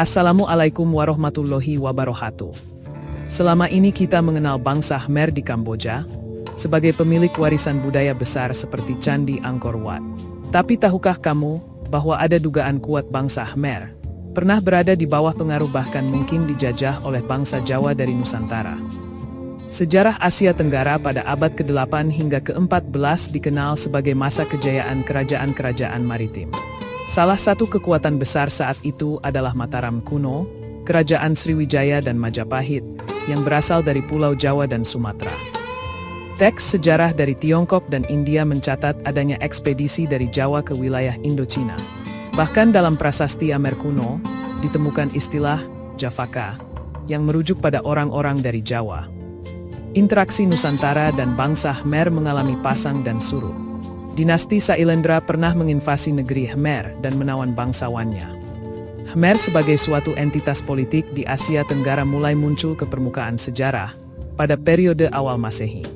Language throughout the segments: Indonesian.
Assalamualaikum warahmatullahi wabarakatuh. Selama ini kita mengenal bangsa Khmer di Kamboja sebagai pemilik warisan budaya besar seperti Candi Angkor Wat. Tapi tahukah kamu bahwa ada dugaan kuat bangsa Khmer pernah berada di bawah pengaruh bahkan mungkin dijajah oleh bangsa Jawa dari Nusantara? Sejarah Asia Tenggara pada abad ke-8 hingga ke-14 dikenal sebagai masa kejayaan kerajaan-kerajaan maritim. Salah satu kekuatan besar saat itu adalah Mataram kuno, Kerajaan Sriwijaya dan Majapahit, yang berasal dari Pulau Jawa dan Sumatera. Teks sejarah dari Tiongkok dan India mencatat adanya ekspedisi dari Jawa ke wilayah Indochina. Bahkan dalam prasasti Amer kuno, ditemukan istilah Javaka, yang merujuk pada orang-orang dari Jawa. Interaksi Nusantara dan bangsa Khmer mengalami pasang dan surut. Dinasti Sailendra pernah menginvasi negeri Khmer dan menawan bangsawannya. Khmer sebagai suatu entitas politik di Asia Tenggara mulai muncul ke permukaan sejarah pada periode awal Masehi.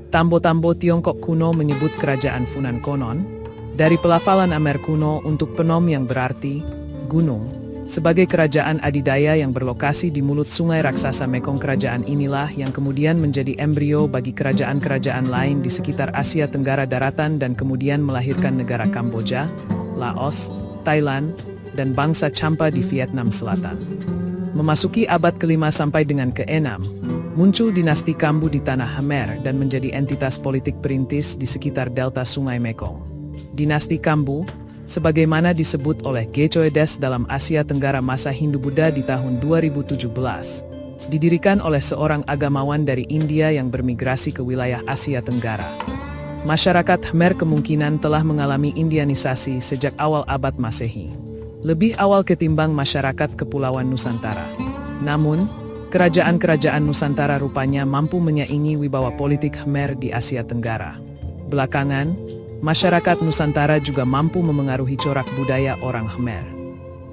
Tambo-tambo Tiongkok kuno menyebut kerajaan Funan konon, dari pelafalan Amer kuno untuk Phnom yang berarti gunung, sebagai kerajaan adidaya yang berlokasi di mulut sungai raksasa Mekong. Kerajaan inilah yang kemudian menjadi embrio bagi kerajaan-kerajaan lain di sekitar Asia Tenggara daratan dan kemudian melahirkan negara Kamboja, Laos, Thailand, dan bangsa Champa di Vietnam Selatan. Memasuki abad ke-5 sampai dengan ke-6, muncul dinasti Kambu di tanah Khmer dan menjadi entitas politik perintis di sekitar delta sungai Mekong. Dinasti Kambu, sebagaimana disebut oleh Ge Choi Des dalam Asia Tenggara masa Hindu-Buddha di tahun 2017, didirikan oleh seorang agamawan dari India yang bermigrasi ke wilayah Asia Tenggara. Masyarakat Khmer kemungkinan telah mengalami Indianisasi sejak awal abad Masehi, lebih awal ketimbang masyarakat Kepulauan Nusantara. Namun, kerajaan-kerajaan Nusantara rupanya mampu menyaingi wibawa politik Khmer di Asia Tenggara. Belakangan, masyarakat Nusantara juga mampu memengaruhi corak budaya orang Khmer.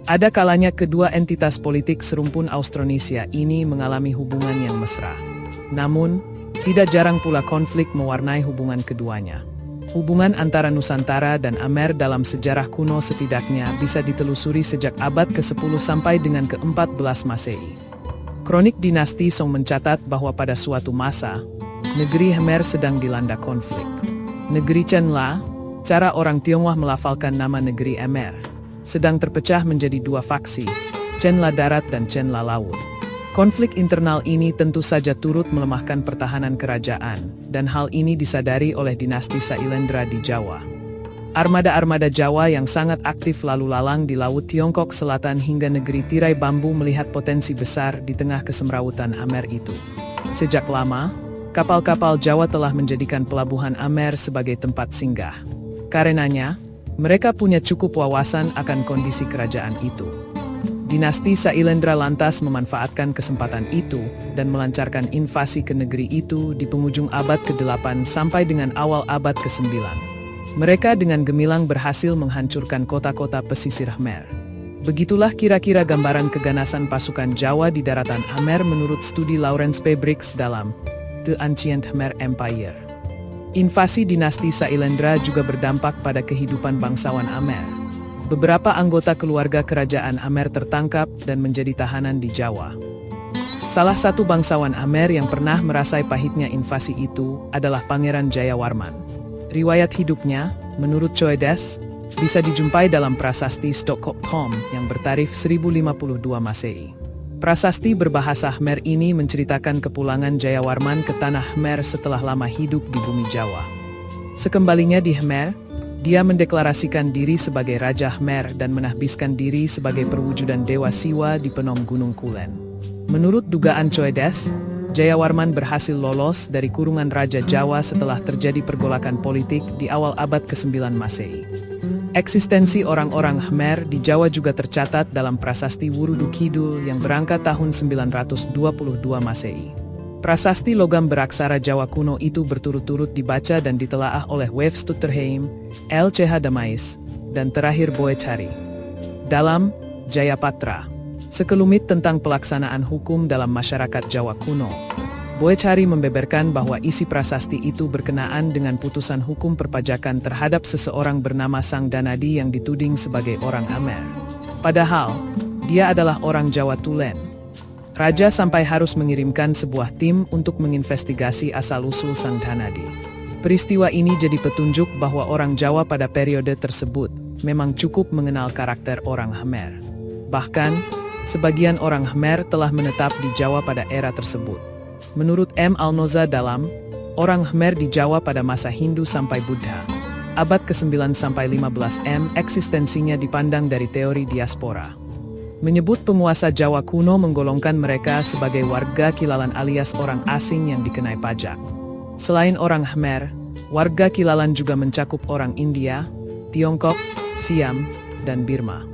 Ada kalanya kedua entitas politik serumpun Austronesia ini mengalami hubungan yang mesra. Namun, tidak jarang pula konflik mewarnai hubungan keduanya. Hubungan antara Nusantara dan Amer dalam sejarah kuno setidaknya bisa ditelusuri sejak abad ke-10 sampai dengan ke-14 Masehi. Kronik dinasti Song mencatat bahwa pada suatu masa, negeri Khmer sedang dilanda konflik. Negeri Chenla, cara orang Tionghoa melafalkan nama negeri Khmer, sedang terpecah menjadi dua faksi, Chenla Darat dan Chenla Laut. Konflik internal ini tentu saja turut melemahkan pertahanan kerajaan, dan hal ini disadari oleh dinasti Sailendra di Jawa. Armada-armada Jawa yang sangat aktif lalu lalang di Laut Tiongkok Selatan hingga negeri tirai bambu melihat potensi besar di tengah kesemrawutan Amer itu. Sejak lama, kapal-kapal Jawa telah menjadikan pelabuhan Amer sebagai tempat singgah. Karenanya, mereka punya cukup wawasan akan kondisi kerajaan itu. Dinasti Sailendra lantas memanfaatkan kesempatan itu dan melancarkan invasi ke negeri itu di penghujung abad ke-8 sampai dengan awal abad ke-9. Mereka dengan gemilang berhasil menghancurkan kota-kota pesisir Khmer. Begitulah kira-kira gambaran keganasan pasukan Jawa di daratan Amer menurut studi Lawrence P. Briggs dalam The Ancient Khmer Empire. Invasi dinasti Sailendra juga berdampak pada kehidupan bangsawan Amer. Beberapa anggota keluarga kerajaan Amer tertangkap dan menjadi tahanan di Jawa. Salah satu bangsawan Amer yang pernah merasai pahitnya invasi itu adalah Pangeran Jayawarman. Riwayat hidupnya, menurut Choi Des, bisa dijumpai dalam prasasti Stockholm yang bertarikh 1052 Masehi. Prasasti berbahasa Khmer ini menceritakan kepulangan Jayawarman ke tanah Khmer setelah lama hidup di bumi Jawa. Sekembalinya di Khmer, dia mendeklarasikan diri sebagai Raja Khmer dan menahbiskan diri sebagai perwujudan Dewa Siwa di Phnom Gunung Kulen. Menurut dugaan Choi Des, Jayawarman berhasil lolos dari kurungan Raja Jawa setelah terjadi pergolakan politik di awal abad ke-9 Masehi. Eksistensi orang-orang Khmer di Jawa juga tercatat dalam prasasti Wurudu Kidul yang berangkat tahun 922 Masehi. Prasasti logam beraksara Jawa kuno itu berturut-turut dibaca dan ditelaah oleh Wef Stutterheim, L. C. Damais, dan terakhir Boechari. Dalam Jayapatra, sekelumit tentang pelaksanaan hukum dalam masyarakat Jawa kuno, Boechari membeberkan bahwa isi prasasti itu berkenaan dengan putusan hukum perpajakan terhadap seseorang bernama Sang Danadi yang dituding sebagai orang Amer. Padahal, Dia adalah orang Jawa Tulen. Raja sampai harus mengirimkan sebuah tim untuk menginvestigasi asal-usul Sang Dhanadi. Peristiwa ini jadi petunjuk bahwa orang Jawa pada periode tersebut memang cukup mengenal karakter orang Khmer. Bahkan, sebagian orang Khmer telah menetap di Jawa pada era tersebut. Menurut M. Alnoza dalam Orang Khmer di Jawa pada masa Hindu sampai Buddha, abad ke-9 sampai 15 eksistensinya dipandang dari teori diaspora. Menyebut penguasa Jawa kuno menggolongkan mereka sebagai warga kilalan alias orang asing yang dikenai pajak. Selain orang Khmer, warga kilalan juga mencakup orang India, Tiongkok, Siam, dan Burma.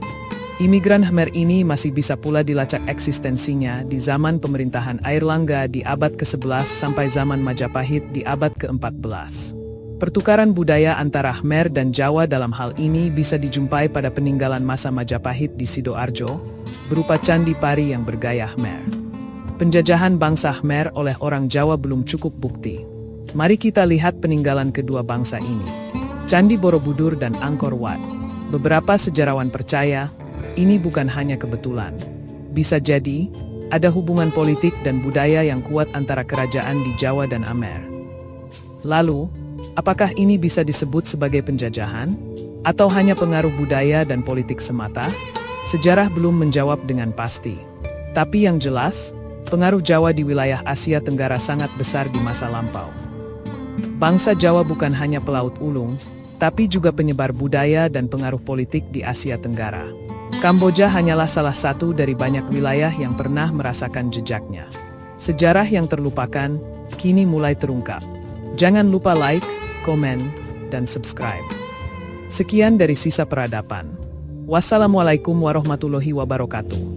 Imigran Khmer ini masih bisa pula dilacak eksistensinya di zaman pemerintahan Airlangga di abad ke-11 sampai zaman Majapahit di abad ke-14. Pertukaran budaya antara Khmer dan Jawa dalam hal ini bisa dijumpai pada peninggalan masa Majapahit di Sidoarjo, berupa candi pari yang bergaya Khmer. Penjajahan bangsa Khmer oleh orang Jawa belum cukup bukti. Mari kita lihat peninggalan kedua bangsa ini. Candi Borobudur dan Angkor Wat. Beberapa sejarawan percaya, ini bukan hanya kebetulan. Bisa jadi, ada hubungan politik dan budaya yang kuat antara kerajaan di Jawa dan Khmer. Lalu, apakah ini bisa disebut sebagai penjajahan? Atau hanya pengaruh budaya dan politik semata? Sejarah belum menjawab dengan pasti. Tapi yang jelas, pengaruh Jawa di wilayah Asia Tenggara sangat besar di masa lampau. Bangsa Jawa bukan hanya pelaut ulung, tapi juga penyebar budaya dan pengaruh politik di Asia Tenggara. Kamboja hanyalah salah satu dari banyak wilayah yang pernah merasakan jejaknya. Sejarah yang terlupakan, kini mulai terungkap. Jangan lupa like, komen, dan subscribe. Sekian dari Sisa Peradaban. Wassalamualaikum warahmatullahi wabarakatuh.